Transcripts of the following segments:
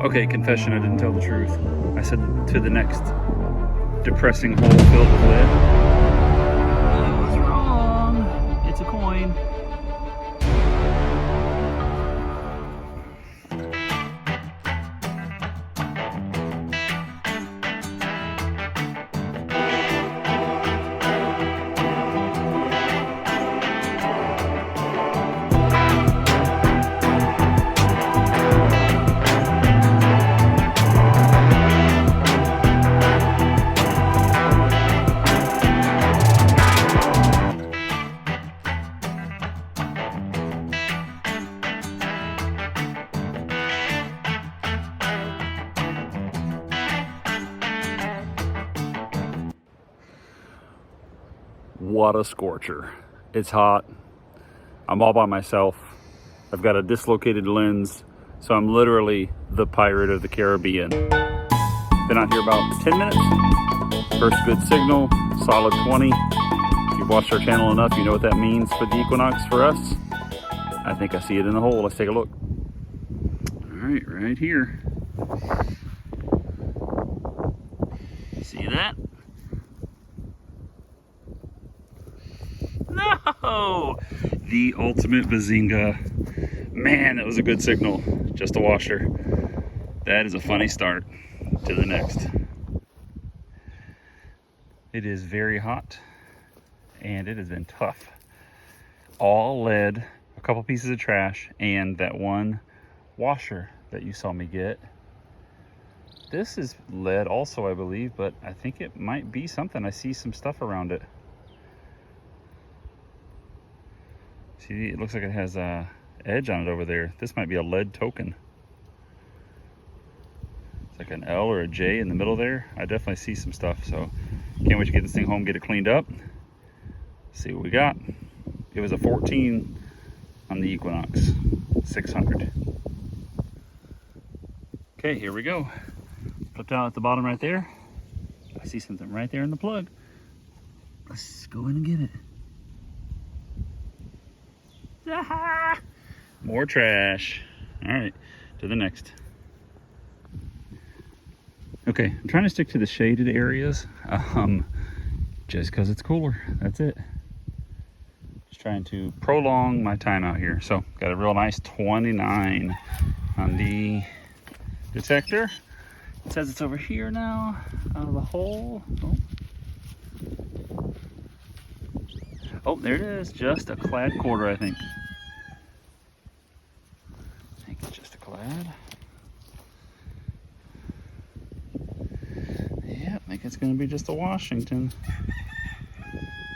Okay, confession, I didn't tell the truth. I said to the next depressing hole filled with lead. I was wrong. It's a coin. What a scorcher. It's hot. I'm all by myself. I've got a dislocated lens, so I'm literally the pirate of the Caribbean. Been out here about 10 minutes. First good signal, solid 20. If you've watched our channel enough, you know what that means for the Equinox for us. I think I see it in the hole. Let's take a look. All right, right here. See that? No! The ultimate bazinga. Man, that was a good signal. Just a washer. That is a funny start to the next. It is very hot and it has been tough. All lead, a couple pieces of trash, and that one washer that you saw me get. This is lead also, I believe, but I think it might be something. I see some stuff around it. See, it looks like it has a edge on it over there. This might be a lead token. It's like an L or a J in the middle there. I definitely see some stuff, so can't wait to get this thing home, get it cleaned up. See what we got. It was a 14 on the Equinox 600. Okay, here we go. Flipped out at the bottom right there. I see something right there in the plug. Let's go in and get it. More trash. All right, to the next. Okay, I'm trying to stick to the shaded areas, just because it's cooler. That's it. Just trying to prolong my time out here. So, got a real nice 29 on the detector. It says it's over here now, out of the hole. Oh, there it is. Just a clad quarter, I think. I think it's just a clad. Yeah, I think it's going to be just a Washington.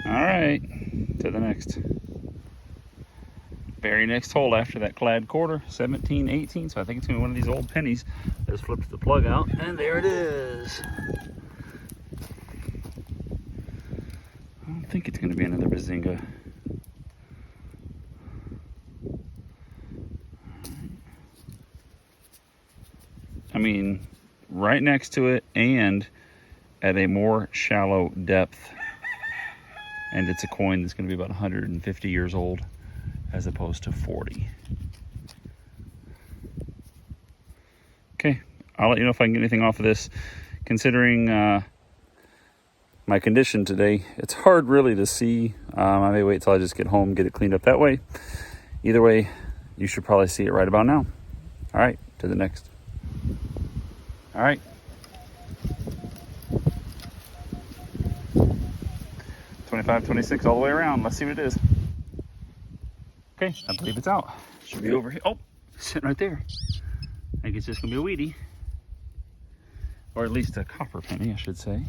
All right, to the next. Very next hole after that clad quarter, 17, 18. So I think it's going to be one of these old pennies. Just flipped the plug out, and there it is. I don't think it's going to be another bazinga. I mean, right next to it and at a more shallow depth. And it's a coin that's going to be about 150 years old as opposed to 40. Okay, I'll let you know if I can get anything off of this. Considering my condition today, it's hard really to see. I may wait till I just get home, get it cleaned up that way. Either way, you should probably see it right about now. All right, to the next. All right. 25, 26, all the way around. Let's see what it is. Okay, I believe it's out. Should be over here. Oh, sitting right there. I think it's just gonna be a weedy. Or at least a copper penny, I should say.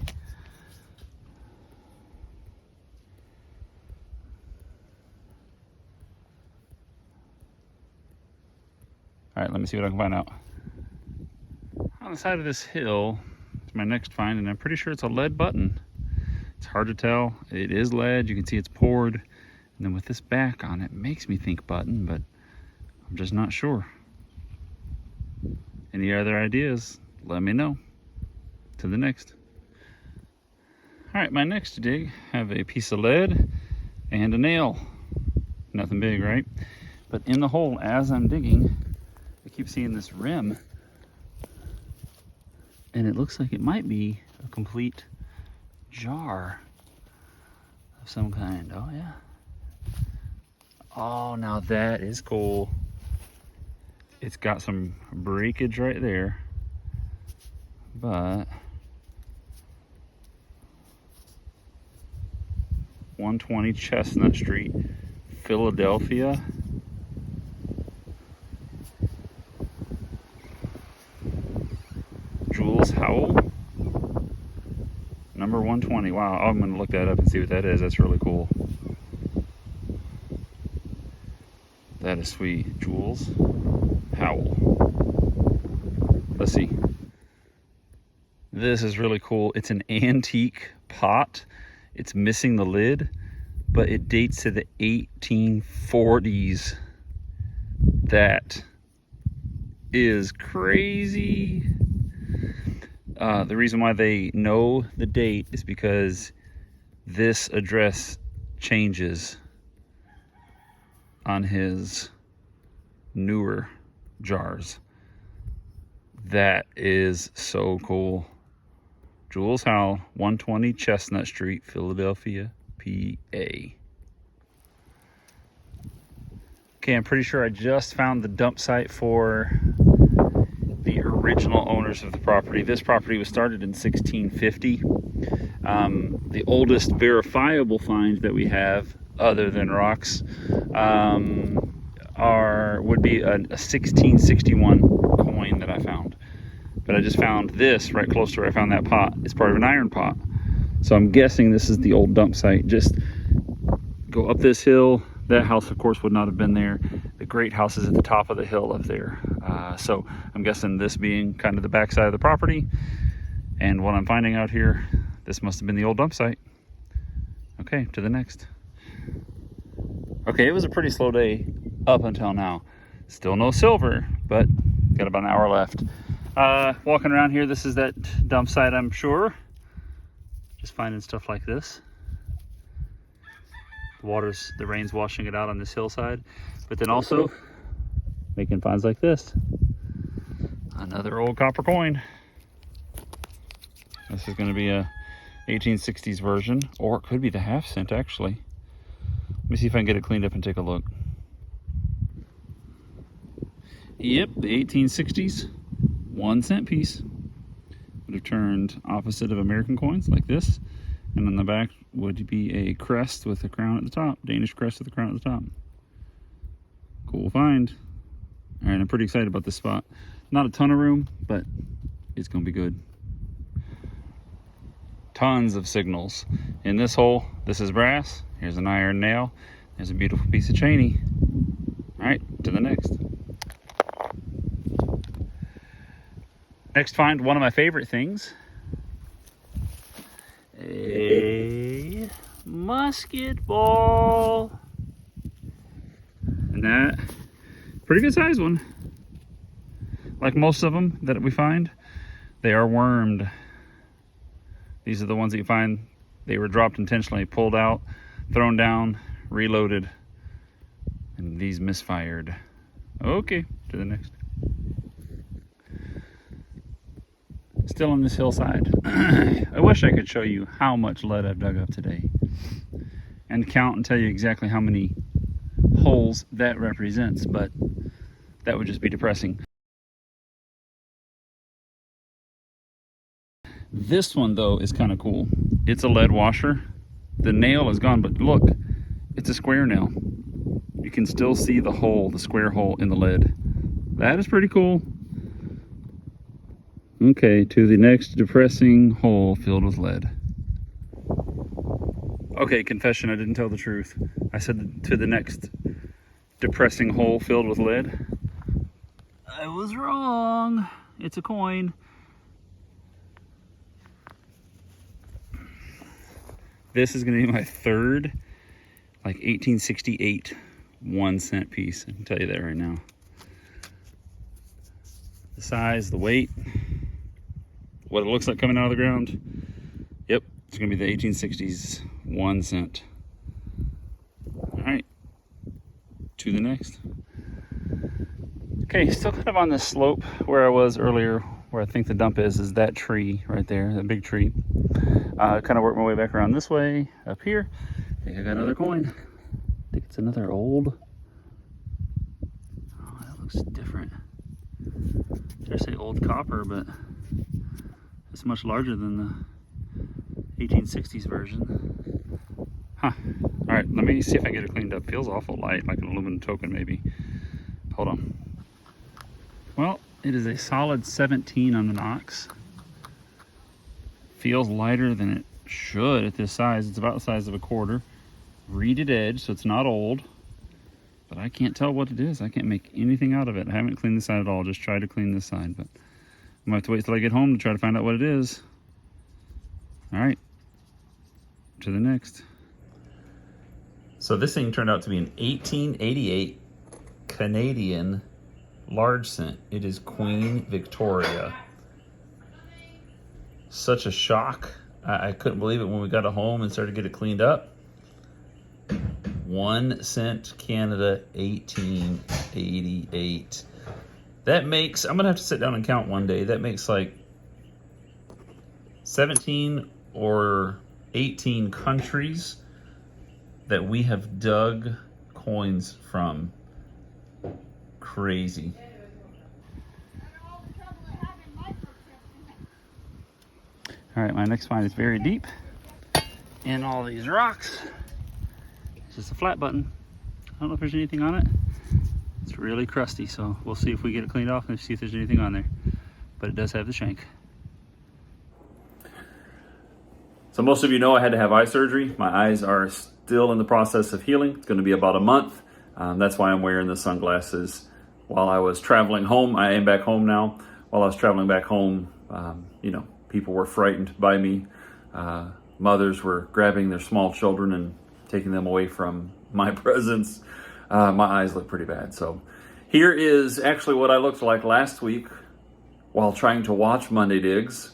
All right, let me see what I can find out. On the side of this hill is my next find, and I'm pretty sure it's a lead button. It's hard to tell. It is lead. You can see it's poured. And then with this back on it, makes me think button, but I'm just not sure. Any other ideas? Let me know. To the next. All right, my next dig, have a piece of lead and a nail. Nothing big, right? But in the hole, as I'm digging, I keep seeing this rim And it looks like it might be a complete jar of some kind. Oh yeah. Oh, now that is cool. It's got some breakage right there, but 120 Chestnut Street, Philadelphia. Jules Howell, number 120. Wow, I'm gonna look that up and see what that is. That's really cool. That is sweet. Jules Howell. Let's see. This is really cool. It's an antique pot. It's missing the lid, but it dates to the 1840s. That is crazy. The reason why they know the date is because this address changes on his newer jars. That is so cool. Jules Howell, 120 Chestnut Street, Philadelphia, PA. Okay, I'm pretty sure I just found the dump site for the original owners of the property. This property was started in 1650. The oldest verifiable find that we have, other than rocks, would be a 1661 coin that I found. But I just found this right close to where I found that pot. It's part of an iron pot. So I'm guessing this is the old dump site. Just go up this hill. That house, of course, would not have been there. The great house is at the top of the hill up there. So I'm guessing this being kind of the backside of the property. And what I'm finding out here, this must have been the old dump site. Okay, to the next. Okay, it was a pretty slow day up until now. Still no silver, but got about an hour left. Walking around here, this is that dump site, I'm sure. Just finding stuff like this. The rain's washing it out on this hillside, but then also making finds like this. Another old copper coin. This is going to be a 1860s version, or it could be the half cent actually. Let me see if I can get it cleaned up and take a look. Yep, the 1860s 1 cent piece. Would have turned opposite of American coins like this. And on the back would be a crest with a crown at the top. Danish crest with a crown at the top. Cool find. All right, I'm pretty excited about this spot. Not a ton of room, but it's gonna be good. Tons of signals. In this hole, this is brass. Here's an iron nail. There's a beautiful piece of cheney. All right, to the next. Next find, one of my favorite things. A musket ball. And that, pretty good size one. Like most of them that we find, they are wormed. These are the ones that you find, they were dropped intentionally, pulled out, thrown down, reloaded, and these misfired. Okay, to the next. Still on this hillside. I wish I could show you how much lead I've dug up today and count and tell you exactly how many holes that represents, but that would just be depressing. This one though is kind of cool. It's a lead washer. The nail is gone, but look, it's a square nail. You can still see the hole, the square hole in the lead. That is pretty cool. Okay, to the next depressing hole filled with lead. Okay, confession, I didn't tell the truth. I said to the next depressing hole filled with lead. I was wrong. It's a coin. This is gonna be my third, like 1868 1 cent piece. I can tell you that right now. The size, the weight, what it looks like coming out of the ground. Yep, it's gonna be the 1860s 1 cent. All right, to the next. Okay, still kind of on this slope where I was earlier where I think the dump is that tree right there, that big tree. Kind of work my way back around this way, up here. I think I got another coin. I think it's another old. Oh, that looks different. Did I say old copper, but it's much larger than the 1860s version. Huh. All right, let me see if I get it cleaned up. Feels awful light, like an aluminum token maybe. Hold on. Well, it is a solid 17 on the Knox. Feels lighter than it should at this size. It's about the size of a quarter. Reeded edge, so it's not old. But I can't tell what it is. I can't make anything out of it. I haven't cleaned this side at all. Just tried to clean this side, but I'm gonna have to wait till I get home to try to find out what it is. All right, to the next. So this thing turned out to be an 1888 Canadian large cent. It is Queen Victoria. Such a shock. I couldn't believe it when we got it home and started to get it cleaned up. 1 cent Canada, 1888. That makes, I'm gonna have to sit down and count one day. That makes like 17 or 18 countries that we have dug coins from. Crazy. All right, my next find is very deep in all these rocks. It's just a flat button. I don't know if there's anything on it. It's really crusty, so we'll see if we get it cleaned off and see if there's anything on there. But it does have the shank. So most of you know I had to have eye surgery. My eyes are still in the process of healing. It's going to be about a month. That's why I'm wearing the sunglasses while I was traveling home. I am back home now. While I was traveling back home, you know, people were frightened by me. Mothers were grabbing their small children and taking them away from my presence. My eyes look pretty bad. So here is actually what I looked like last week while trying to watch Monday Digs.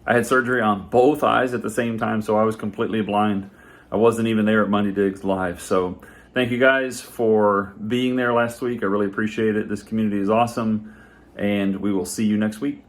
I had surgery on both eyes at the same time, so I was completely blind. I wasn't even there at Monday Digs live. So thank you guys for being there last week. I really appreciate it. This community is awesome, and we will see you next week.